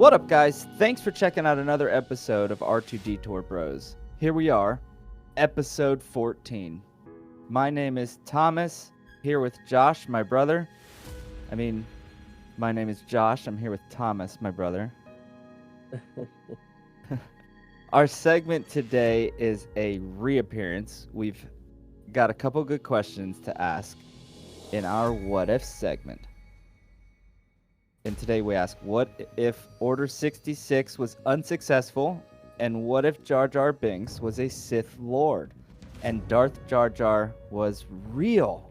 What up, guys? Thanks for checking out another episode of R2 Detour Bros. Here we are, episode 14. My name is Thomas, here with Josh, my brother. My name is Josh. I'm here with Thomas, my brother. Our segment today is a reappearance. We've got a couple good questions to ask in our What If segment. And today we ask, what if Order 66 was unsuccessful? And what if Jar Jar Binks was a Sith Lord? And Darth Jar Jar was real?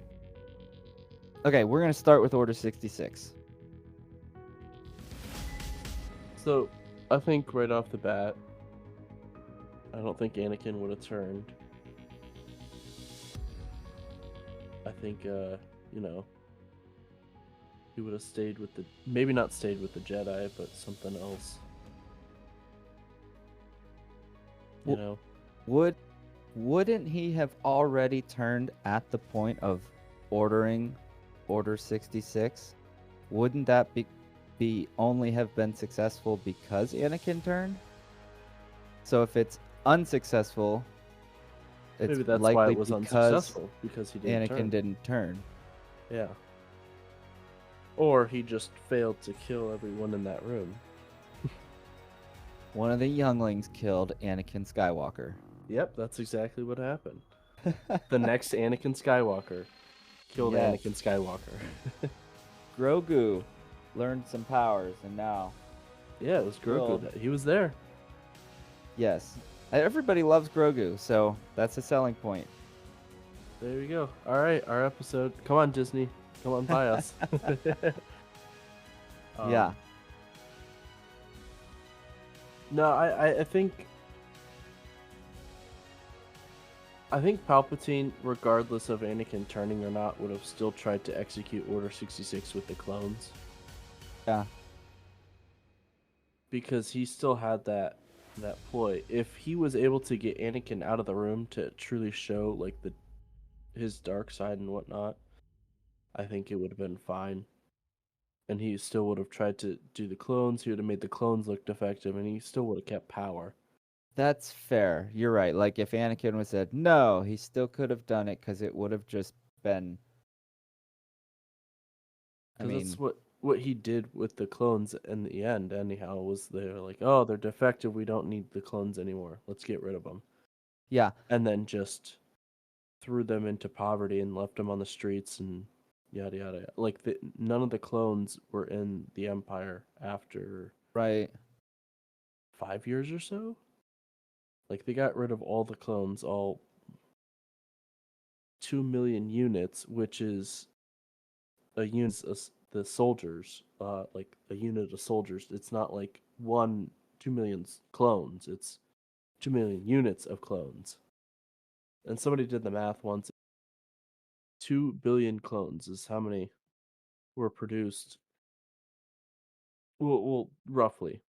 Okay, we're going to start with Order 66. So, I think right off the bat, I don't think Anakin would have turned. I think, he would have stayed with maybe not stayed with the Jedi, but something else. Wouldn't he have already turned at the point of ordering Order 66? Wouldn't that be only have been successful because Anakin turned? So if it's unsuccessful, it's maybe that's likely why it was because unsuccessful, because he didn't Anakin turn. didn't turn. Yeah. Or he just failed to kill everyone in that room. One of the younglings killed Anakin Skywalker. Yep, that's exactly what happened. The next Anakin Skywalker killed Anakin Skywalker. Grogu learned some powers, and now... Yeah, it was Grogu. He was there. Yes. Everybody loves Grogu, so that's a selling point. There you go. All right, our episode. Come on, Disney. Come on, buy us. Yeah. No, I think Palpatine, regardless of Anakin turning or not, would have still tried to execute Order 66 with the clones. Yeah. Because he still had that ploy. If he was able to get Anakin out of the room to truly show like his dark side and whatnot, I think it would have been fine. And he still would have tried to do the clones. He would have made the clones look defective, and he still would have kept power. That's fair. You're right. Like, if Anakin was said no, he still could have done it because it would have just been... That's what he did with the clones in the end, anyhow, was they're like, oh, they're defective. We don't need the clones anymore. Let's get rid of them. Yeah. And then just threw them into poverty and left them on the streets and yada yada. Like none of the clones were in the Empire after 5 years or so. Like they got rid of all the clones, all 2 million units, which is a unit of the soldiers, like a unit of soldiers. It's not like 2 million clones. It's 2 million units of clones. And somebody did the math once. 2 billion clones is how many were produced. Well, roughly.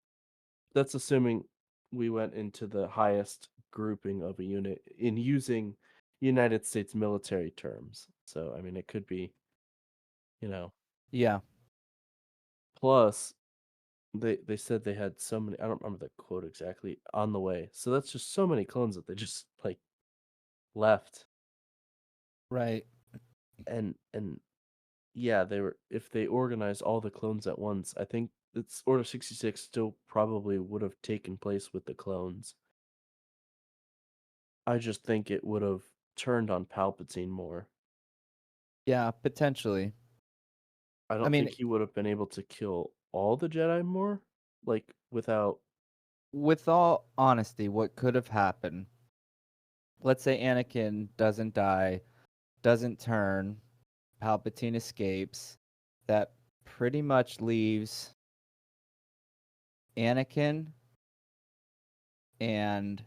That's assuming we went into the highest grouping of a unit in using United States military terms. So, I mean, it could be, Yeah. Plus, they said they had so many, I don't remember the quote exactly, on the way. So that's just so many clones that they just, like, left. Right. And yeah, if they organized all the clones at once, I think it's Order 66 still probably would have taken place with the clones. I just think it would have turned on Palpatine more. Yeah, potentially. I don't think he would have been able to kill all the Jedi more, like without... With all honesty, what could have happened? Let's say Anakin doesn't die, doesn't turn, Palpatine escapes. That pretty much leaves Anakin and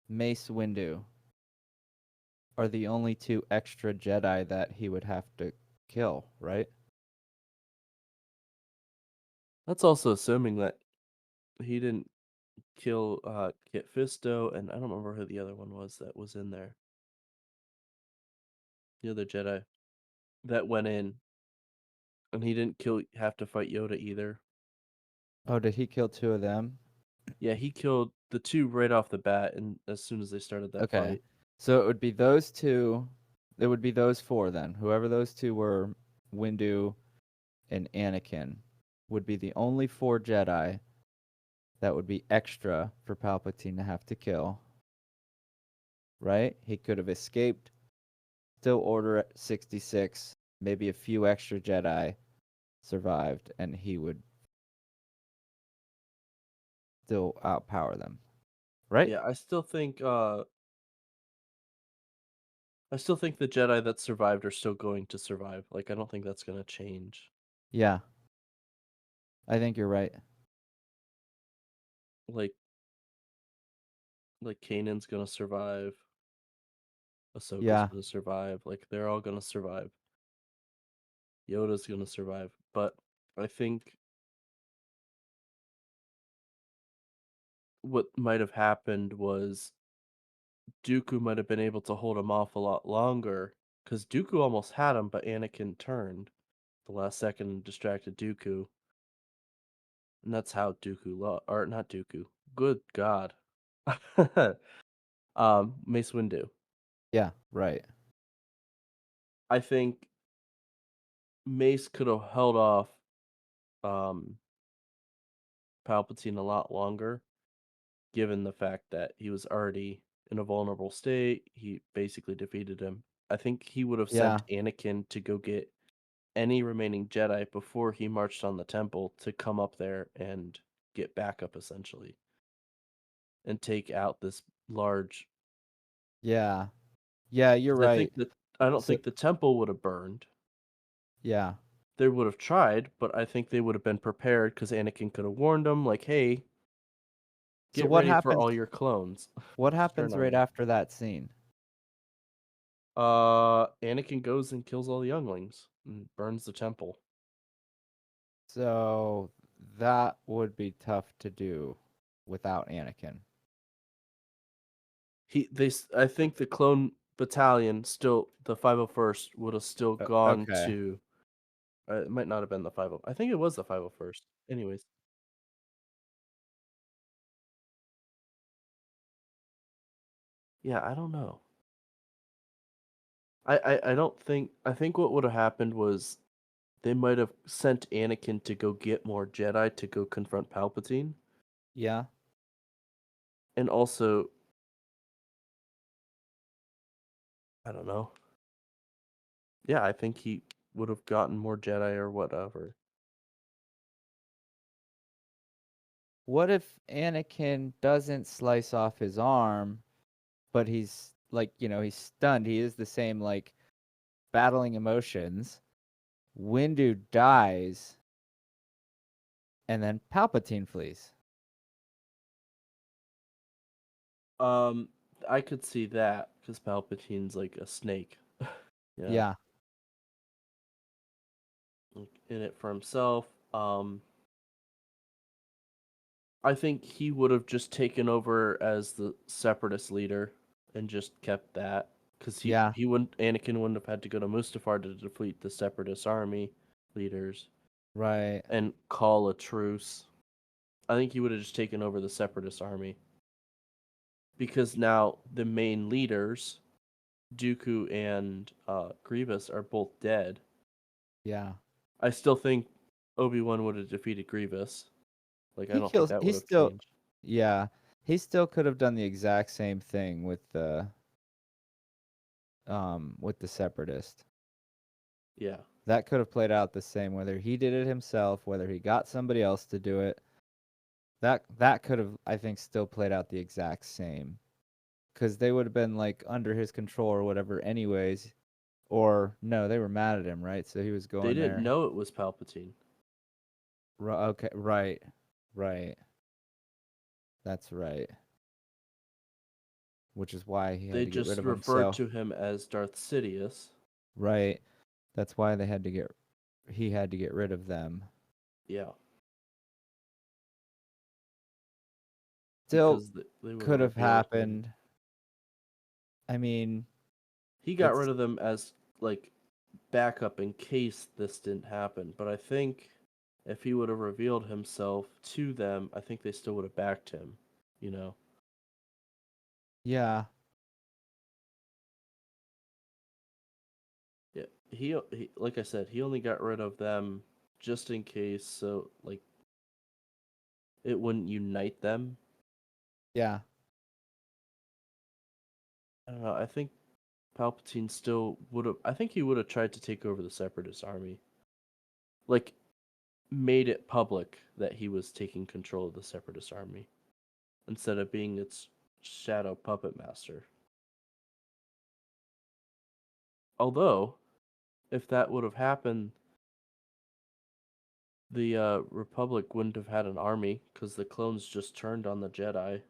Mace Windu are the only two extra Jedi that he would have to kill, right? That's also assuming that he didn't kill Kit Fisto, and I don't remember who the other one was that was in there. The other Jedi that went in And he didn't have to fight Yoda either. Oh, did he kill two of them? Yeah, he killed the two right off the bat, and as soon as they started that Okay. fight. So it would be those two. It would be those four then. Whoever those two were, Windu and Anakin, would be the only four Jedi that would be extra for Palpatine to have to kill. Right? He could have escaped, still Order 66, maybe a few extra Jedi survived, and he would still outpower them. Right? Yeah, I still think the Jedi that survived are still going to survive. Like, I don't think that's going to change. Yeah. I think you're right. Like Kanan's going to survive. Ahsoka's Yeah. going to survive. Like, they're all going to survive. Yoda's going to survive. But I think what might have happened was Dooku might have been able to hold him off a lot longer, because Dooku almost had him, but Anakin turned the last second and distracted Dooku. And that's how Dooku or not Dooku. Good God. Mace Windu. Yeah, right. I think Mace could have held off um Palpatine a lot longer, given the fact that he was already in a vulnerable state. He basically defeated him. I think he would have Yeah. sent Anakin to go get any remaining Jedi before he marched on the temple to come up there and get backup, essentially, and take out this large. Yeah. Yeah, you're 'Cause right. I don't So think the temple would have burned. yeah. They would have tried, but I think they would have been prepared because Anakin could have warned them, like, "Hey, So get what ready for happens all your clones what to turn happens on right you." after that scene? Anakin goes and kills all the younglings and burns the temple. So that would be tough to do without Anakin. I think the clone battalion still, the 501st would have still gone Okay. to. It might not have been the 50. I think it was the 501st. Anyways, yeah, I don't know. I don't think. I think what would have happened was they might have sent Anakin to go get more Jedi to go confront Palpatine, Yeah. and also, I don't know. Yeah, I think he would have gotten more Jedi or whatever. What if Anakin doesn't slice off his arm, but he's like, he's stunned. He is the same like battling emotions. Windu dies and then Palpatine flees. Um, I could see that because Palpatine's like a snake. Yeah, Yeah. like, in it for himself. I think he would have just taken over as the separatist leader and just kept that because Yeah. he wouldn't Anakin wouldn't have had to go to Mustafar to defeat the separatist army leaders Right. and call a truce. I think he would have just taken over the separatist army because now the main leaders, Dooku and Grievous, are both dead. Yeah. I still think Obi-Wan would have defeated Grievous. Like, I He don't think kills that he would have still changed. Yeah. He still could have done the exact same thing with the separatist. Yeah. That could have played out the same whether he did it himself, whether he got somebody else to do it. That could have, I think, still played out the exact same. Cuz they would have been like under his control or whatever anyways. Or no, they were mad at him, right? So he was They going didn't there. know it was Palpatine. Okay, right. Right. That's right. Which is why he had They to get rid just of him. referred So, to him as Darth Sidious. right. That's why he had to get rid of them. Yeah. Still Because they would could have have revealed him. happened. I mean, He got it's rid of them as, like, backup in case this didn't happen. But I think if he would have revealed himself to them, I think they still would have backed him. You know. Yeah. Yeah. He like I said, he only got rid of them just in case, so like it wouldn't unite them. Yeah. I don't know. I think Palpatine still would have. I think he would have tried to take over the Separatist army. Like made it public that he was taking control of the Separatist army instead of being its shadow puppet master. Although, if that would have happened, the Republic wouldn't have had an army because the clones just turned on the Jedi.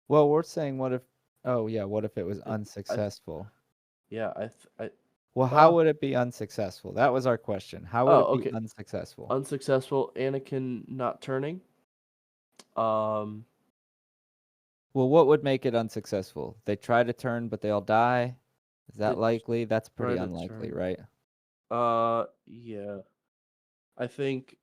Well, we're saying what if what if it was It, I, unsuccessful? yeah, Well, how well, would it be unsuccessful? That was our question. How would oh, it be okay, unsuccessful? unsuccessful. Anakin not turning. Um, Well, what would make it unsuccessful? They try to turn, but they all die. Is they that likely? That's pretty try to unlikely, turn. right? Yeah, I think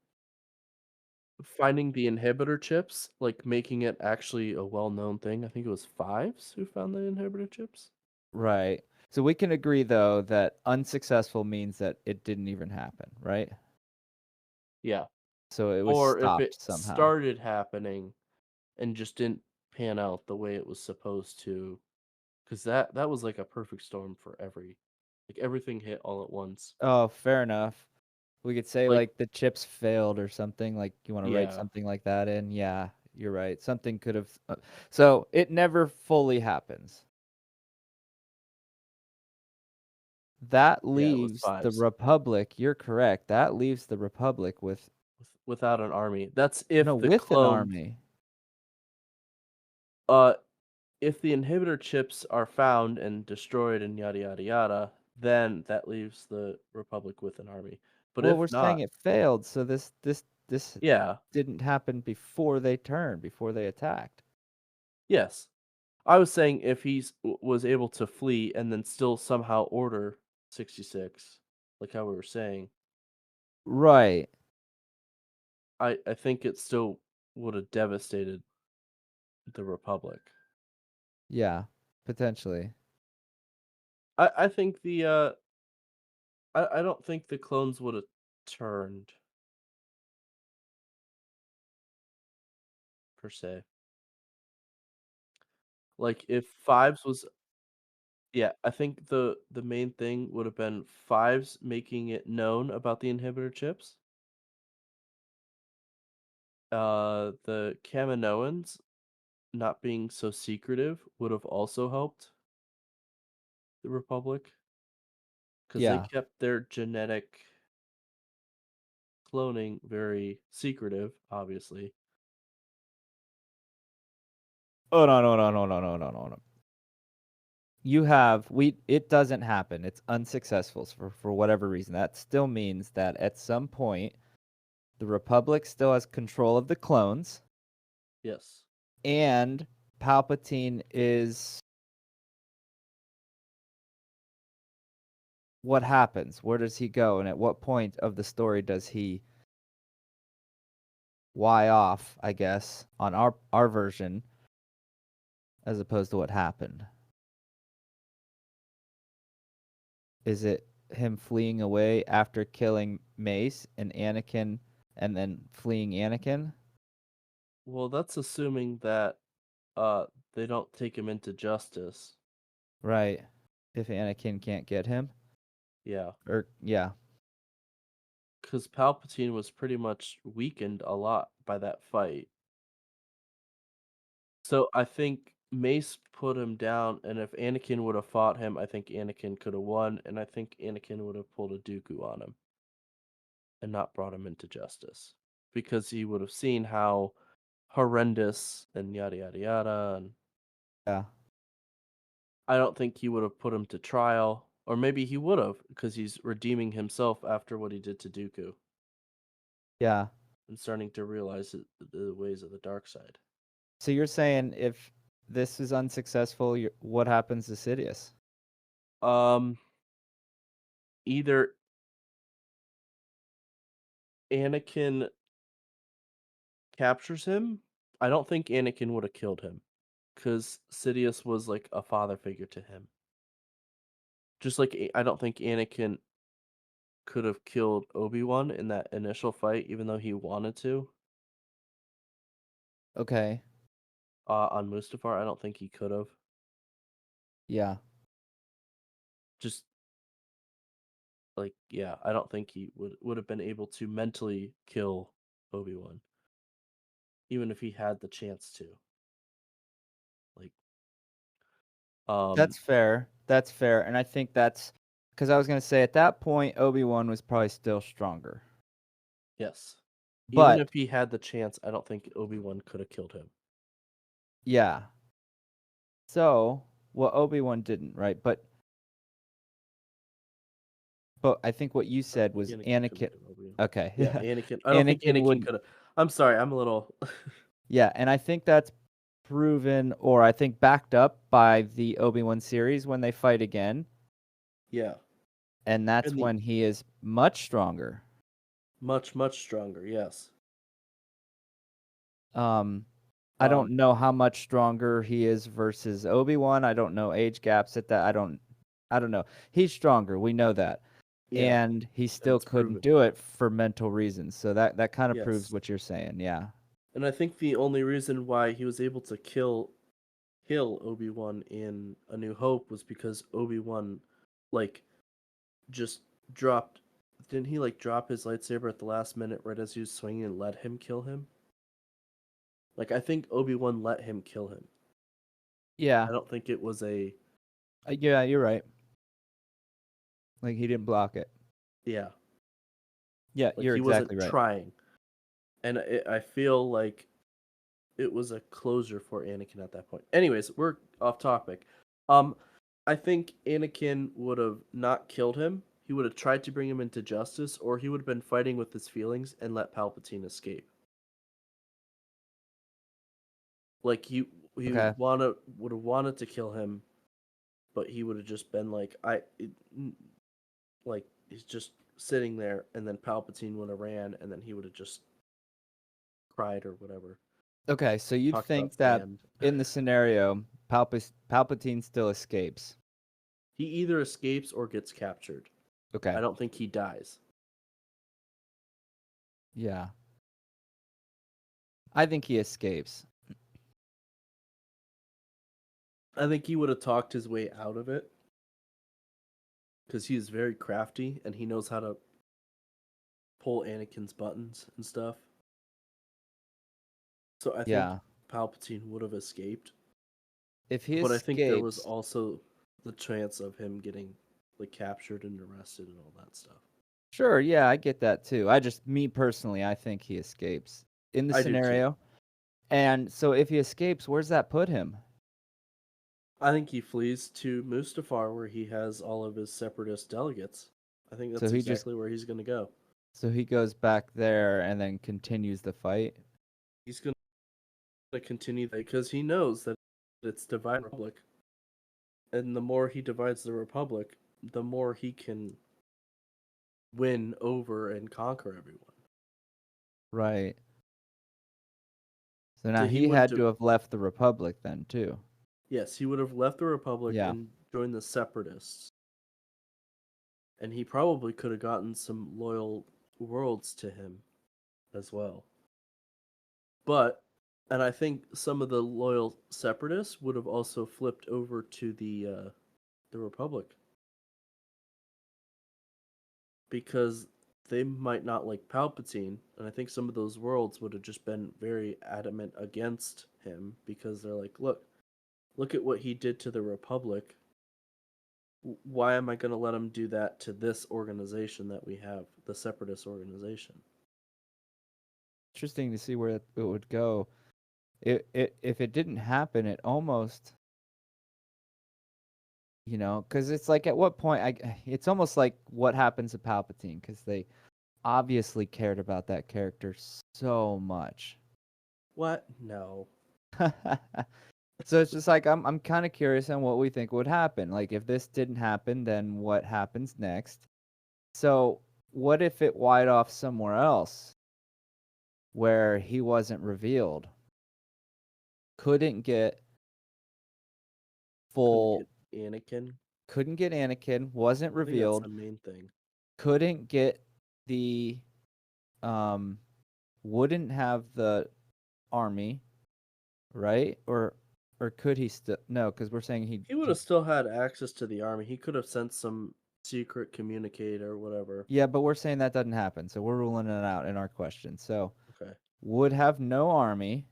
finding the inhibitor chips, like making it actually a well-known thing. I think it was Fives who found the inhibitor chips. Right. So we can agree though that unsuccessful means that it didn't even happen, right? Yeah. So it was Or if it stopped somehow. started happening and just didn't pan out the way it was supposed to, because that was like a perfect storm for like everything hit all at once. Oh, fair enough. We could say Like, like the chips failed or something. Like you want to write yeah, something like that in? Yeah, you're right. Something could have. So it never fully happens. That yeah, it was leaves the Fives Republic. You're correct. That leaves the Republic with without an army. That's no if the with an clones, army. uh, if the inhibitor chips are found and destroyed and yada yada yada, then that leaves the Republic with an army. But Well, if we're saying not, it failed. So this yeah, didn't happen before they turned, before they attacked. yes. I was saying if he was able to flee and then still somehow order 66, like how we were saying, Right. I think it still would have devastated the Republic. Yeah. Potentially. I think I don't think the clones would have turned per se. Like if Fives was yeah, I think the main thing would have been Fives making it known about the inhibitor chips. The Kaminoans not being so secretive would have also helped the Republic because they Yeah. kept their genetic cloning very secretive, obviously. Oh no no no no no no no no no. You have we it doesn't happen. It's unsuccessful for whatever reason. That still means that at some point the Republic still has control of the clones Yes. and Palpatine is what happens? Where does he go? And at what point of the story does he Y off, I guess, on our version as opposed to what happened? Is it him fleeing away after killing Mace and Anakin and then fleeing Anakin? Well, that's assuming that uh they don't take him into justice. Right. If Anakin can't get him? Yeah, Or yeah. because Palpatine was pretty much weakened a lot by that fight. So I think Mace put him down, and if Anakin would have fought him, I think Anakin could have won, and I think Anakin would have pulled a Dooku on him and not brought him into justice because he would have seen how horrendous and yada yada yada. And Yeah. I don't think he would have put him to trial, or maybe he would have because he's redeeming himself after what he did to Dooku Yeah. and starting to realize the ways of the dark side. So you're saying if this is unsuccessful, what happens to Sidious? Um, either Anakin captures him. I don't think Anakin would have killed him because Sidious was like a father figure to him. Just like I don't think Anakin could have killed Obi-Wan in that initial fight, even though he wanted to. Okay. On Mustafar, I don't think he could have. Yeah. Just like yeah, I don't think he would have been able to mentally kill Obi-Wan, even if he had the chance to. Like, That's fair. That's fair. And I think that's because I was going to say at that point, Obi-Wan was probably still stronger. yes, even But if he had the chance, I don't think Obi-Wan could have killed him. yeah. So, well, Obi-Wan didn't, right? But I think what you said was Anakin could Anakin. have killed Obi-Wan. Okay. Yeah, Anakin. I don't think Anakin Anakin wouldn't. could have. I'm sorry, I'm a little. Yeah, and I think that's proven, or I think backed up by the Obi-Wan series when they fight again, yeah, and that's and the when he is much stronger. much stronger. Yes. I don't know how much stronger he is versus Obi-Wan. I don't know age gaps at that. I don't know. He's stronger. We know that. Yeah, And he and still it's couldn't proven. do it for mental reasons. So that kind of proves Yes, what you're saying. Yeah. and I think the only reason why he was able to kill Obi-Wan in A New Hope was because Obi-Wan like just dropped didn't he like drop his lightsaber at the last minute right as he was swinging and let him kill him? Like I think Obi-Wan let him kill him. Yeah. I don't think it was a Yeah, you're right. Like he didn't block it. yeah, Yeah, like you're he wasn't exactly right. trying. And I feel like it was a closure for Anakin at that point. Anyways, we're off topic. Um, I think Anakin would have not killed him. He would have tried to bring him into justice, or he would have been fighting with his feelings and let Palpatine escape. Like he Okay. would have wanted to kill him, but he would have just been like like he's just sitting there, and then Palpatine would have ran, and then he would have just cried or whatever. Okay, so you'd Talked about think that sand. in the scenario, Palpatine still escapes. He either escapes or gets captured. Okay. I don't think he dies. Yeah. I think he escapes. I think he would have talked his way out of it because he is very crafty and he knows how to pull Anakin's buttons and stuff. So I think Yeah. Palpatine would have escaped, If he but I think there was escapes, also the chance of him getting like captured and arrested and all that stuff. sure, yeah, I get that too. Me personally, I think he escapes in the I do too. scenario. And so if he escapes, where's that put him? I think he flees to Mustafar where he has all of his separatist delegates. I think So that's he just exactly where he's going to go. so he goes back there and then continues the fight. He's going to continue that because he knows that it's Divine Republic. And the more he divides the Republic, the more he can win over and conquer everyone. Right. So now So he he would had do, to have left the Republic then too. yes, he would have left the Republic Yeah. and joined the Separatists. And he probably could have gotten some loyal worlds to him as well. But and I think some of the loyal Separatists would have also flipped over to the Republic because they might not like Palpatine, and I think some of those worlds would have just been very adamant against him because they're like, look at what he did to the Republic. Why am I going to let him do that to this organization that we have, the Separatist organization? Interesting to see where it would go. If it didn't happen, it almost, because it's like at what point it's almost like what happens to Palpatine because they obviously cared about that character so much. What? No. So it's just like I'm kind of curious on what we think would happen. Like if this didn't happen, then what happens next? So, what if it wied off somewhere else where he wasn't revealed? Couldn't get Couldn't full get Anakin. couldn't get Anakin, wasn't I think that's revealed, the main thing. couldn't get the um wouldn't have the army, right? Or could he still? No, because we're saying He would have still had access to the army. He could have sent some secret communicator or whatever. yeah, but we're saying that doesn't happen, so we're ruling it out in our question. So Okay. would have no army,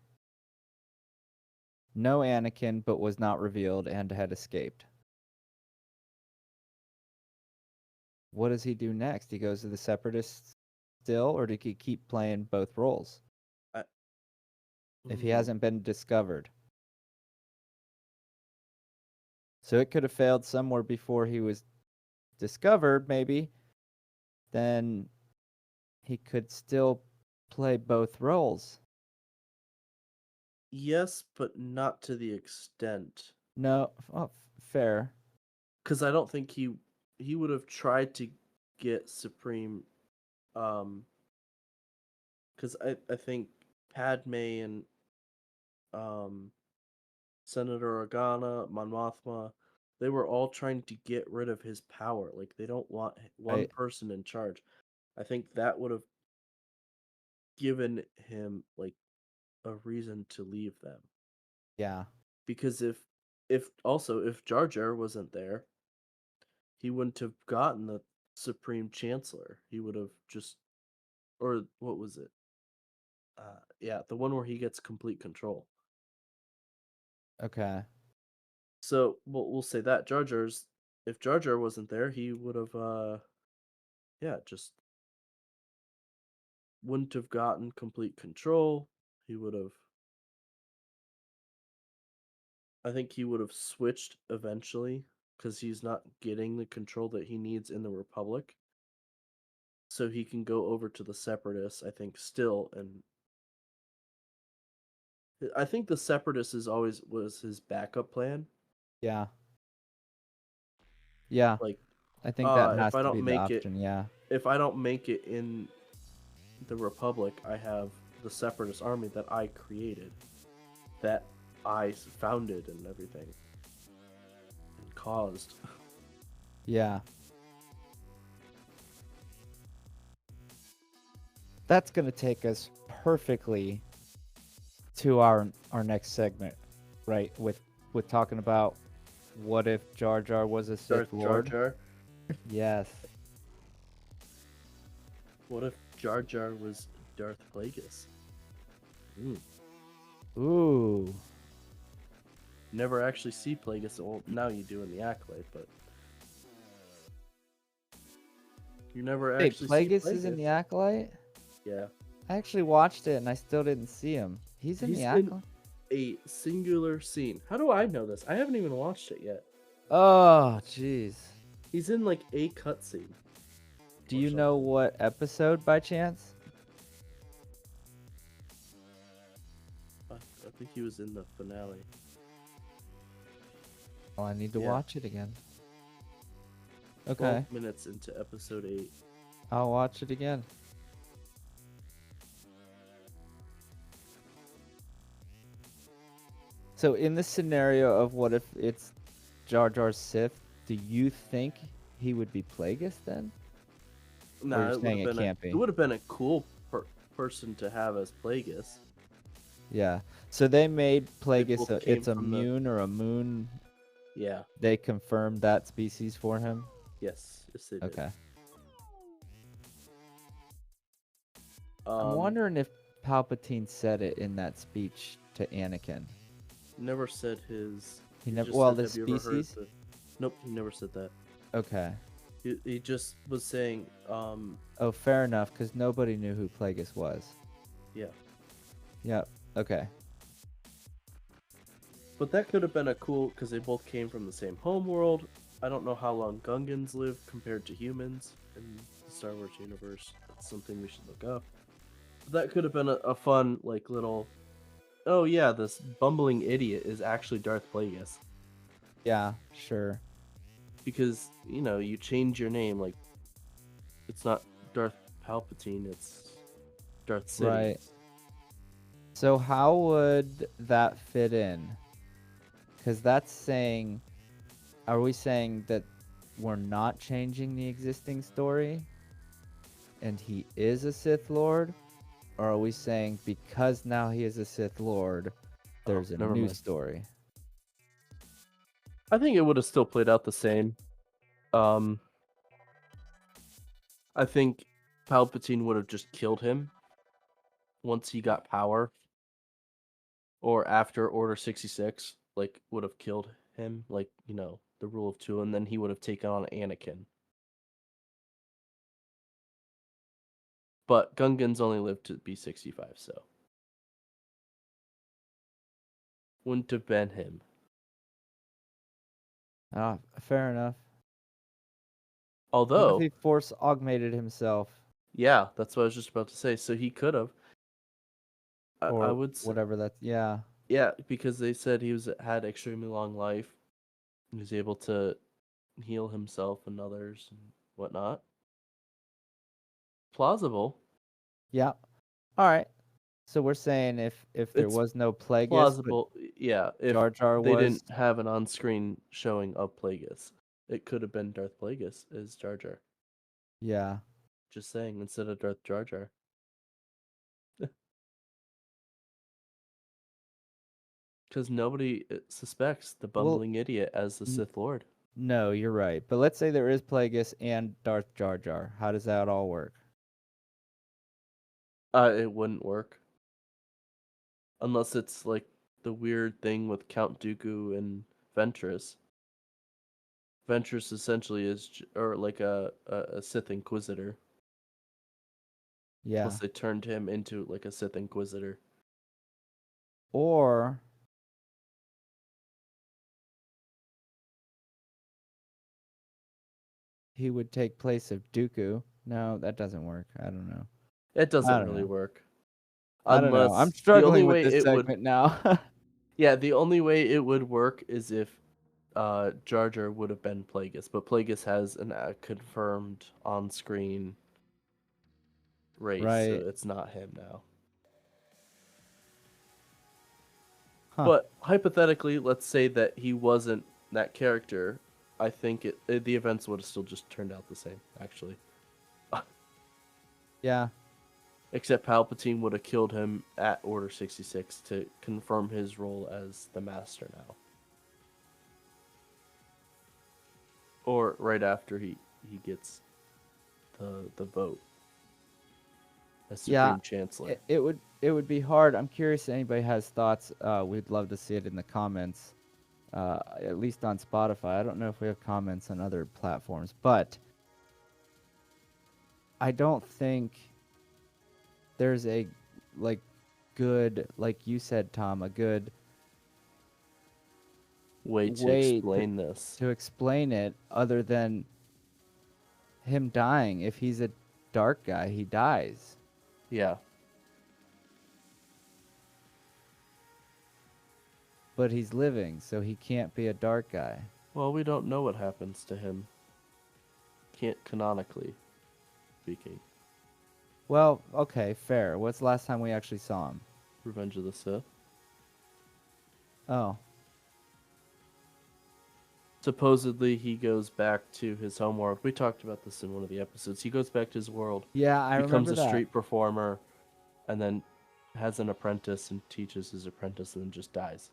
no Anakin, but was not revealed and had escaped. What does he do next? He goes to the Separatists still, or did he keep playing both roles I, if he hmm. hasn't been discovered? So it could have failed somewhere before he was discovered, maybe. Then he could still play both roles. Yes, but not to the extent. No, fair. Because I don't think he would have tried to get Supreme. Because I think Padme and um Senator Organa, Mon Mothma, they were all trying to get rid of his power. Like they don't want one Right. person in charge. I think that would have given him like a reason to leave them. Yeah. Because if Jar Jar wasn't there, he wouldn't have gotten the Supreme Chancellor. He would have just, or what was it? Yeah, the one where he gets complete control. Okay. So we'll say that if Jar Jar wasn't there, he would have yeah, just wouldn't have gotten complete control. He would have I think he would have switched eventually because he's not getting the control that he needs in the Republic. So he can go over to the Separatists, I think, still, and I think the Separatists is always was his backup plan. Yeah. Yeah. Like, I think that if has I to don't be the make it, option. Yeah. if I don't make it in the Republic, I have the Separatist army that I created, that I founded and everything, and caused. Yeah. That's going to take us perfectly to our next segment, right? With talking about what if Jar Jar was a Sith Darth Jar Lord? Jar. Yes. What if Jar Jar was Darth Plagueis? Ooh. Never actually see Plagueis. Well, now you do in the Acolyte, but you never Hey, actually see Plagueis is in Plagueis. the Acolyte? Yeah. I actually watched it and I still didn't see him. He's in the Acolyte? A singular scene. How do I know this? I haven't even watched it yet. Oh, jeez. He's in like a cutscene. Do you know what episode by chance? I think he was in the finale. Oh, I need to Yeah. watch it again. Okay. 12 minutes into episode 8. I'll watch it again. So in the scenario of what if it's Jar Jar's Sith, do you think he would be Plagueis then? No, you're saying it can't be? It would have been a cool person to have as Plagueis. Yeah. So they made Plagueis both came it's a from the- Mune or a Moon. Yeah. They confirmed that species for him? Yes. Yes, they did. Okay. I'm wondering if Palpatine said it in that speech to Anakin. Never said his. He never. just Well, said, the "Have you ever heard species. Nope, he never said that. Okay. He just was saying, Oh, fair enough, because nobody knew who Plagueis was. yeah. Yep. Okay. But that could have been a cool, because they both came from the same homeworld. I don't know how long Gungans live compared to humans in the Star Wars universe. That's something we should look up. But that could have been a fun, like, little. Oh yeah, this bumbling idiot is actually Darth Plagueis. Yeah. Sure. Because you change your name, like It's not Darth Palpatine. It's Darth Right. Sidious. So how would that fit in? Because that's saying, are we saying that we're not changing the existing story and he is a Sith Lord? Or are we saying because now he is a Sith Lord, there's a Never new mind. story? I think it would have still played out the same. I think Palpatine would have just killed him once he got power, or after Order 66, like would have killed him, like the rule of two, and then he would have taken on Anakin. But Gungans only lived to be 65, so wouldn't have been him. Ah, fair enough. What if Although, he force augmented himself yeah, that's what I was just about to say. So he could have. I or would say, whatever that's, yeah. yeah, because they said he had extremely long life. He was able to heal himself and others and whatnot. Plausible. Yeah. All right. So we're saying if there It's was no Plagueis, but plausible, yeah. If Jar Jar they was, didn't have an on-screen showing of Plagueis, it could have been Darth Plagueis as Jar Jar. yeah. Just saying, instead of Darth Jar Jar. Because nobody suspects the Well, bumbling idiot as the Sith Lord. no, you're right. But let's say there is Plagueis and Darth Jar Jar. How does that all work? It wouldn't work unless it's like the weird thing with Count Dooku and Ventress. Ventress essentially is, or like a Sith Inquisitor. Yeah. Plus, they turned him into like a Sith Inquisitor. Or he would take place of Dooku. No, that doesn't work. I don't know. It I doesn't don't really know. work. I don't know. I'm Unless the only struggling with way this it would, segment now. yeah, the only way it would work is if Jar Jar would have been Plagueis, but Plagueis has a confirmed on-screen race, so Right. it's not him now. Huh. But hypothetically, let's say that he wasn't that character. I think the events would have still just turned out the same, actually. Yeah. Except Palpatine would have killed him at Order 66 to confirm his role as the Master now. Or right after he gets the vote as Yeah. Supreme Chancellor. It would be hard. I'm curious if anybody has thoughts. We'd love to see it in the comments. At least on Spotify. I don't know if we have comments on other platforms, but I don't think there's a like good, like you said, Tom, a good Way to way explain this. to explain it other than him dying. If he's a dark guy, he dies. Yeah. But he's living, so he can't be a dark guy. Well, we don't know what happens to him. Can't canonically speaking. Well, okay, fair. What's the last time we actually saw him? Revenge of the Sith. Oh. Supposedly he goes back to his homeworld. We talked about this in one of the episodes. He goes back to his world. Yeah, I becomes remember a that. street performer, and then has an apprentice and teaches his apprentice, and then just dies.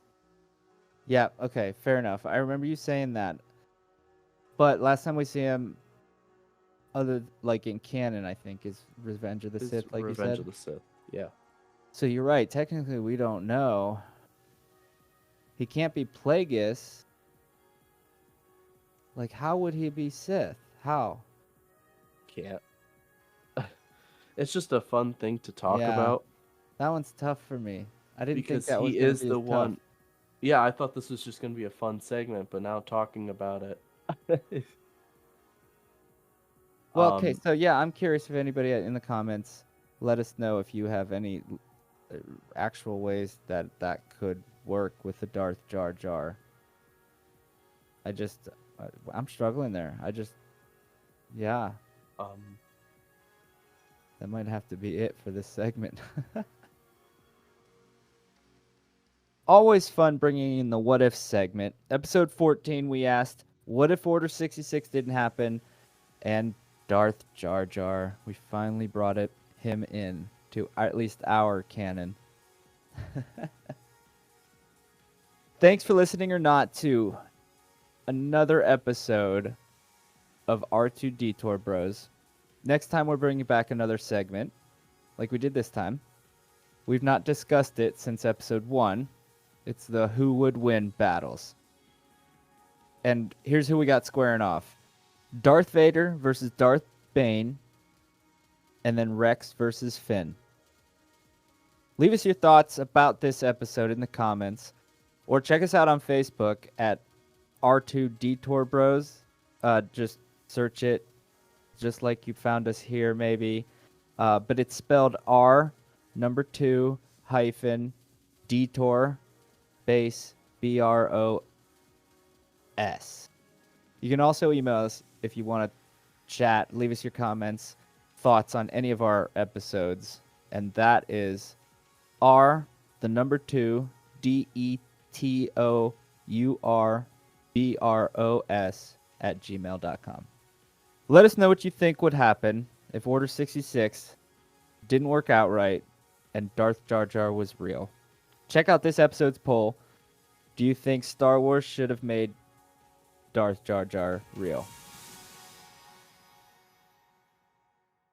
Yeah, okay, fair enough. I remember you saying that. But last time we see him, other like in canon, I think, is Revenge of the It's Sith, like you Revenge said. of the Sith. Yeah. So you're right. Technically, we don't know. He can't be Plagueis. Like, how would he be Sith? How? Can't. It's just a fun thing to talk Yeah, about that one's tough for me. I didn't think because that was he gonna is be as the tough. one. Yeah, I thought this was just going to be a fun segment, but now talking about it. Well, okay, so yeah, I'm curious if anybody in the comments let us know if you have any actual ways that that could work with the Darth Jar Jar. I'm struggling there. Yeah. That might have to be it for this segment. Always fun bringing in the what if segment. Episode 14, we asked, what if Order 66 didn't happen? And Darth Jar Jar, we finally brought him in to at least our canon. Thanks for listening or not to another episode of R2 Detour Bros. Next time we're bringing back another segment, like we did this time. We've not discussed it since episode 1. It's the who would win battles. And here's who we got squaring off. Darth Vader versus Darth Bane. And then Rex versus Finn. Leave us your thoughts about this episode in the comments. Or check us out on Facebook at R2 Detour Bros. Just search it just like you found us here maybe. But it's spelled R2 hyphen Detour base BROS. You can also email us if you want to chat, leave us your comments, thoughts on any of our episodes, and that is R2 DETOURBROS at gmail.com. Let us know what you think would happen if Order 66 didn't work out right and Darth Jar Jar was real. Check out this episode's poll. Do you think Star Wars should have made Darth Jar Jar real?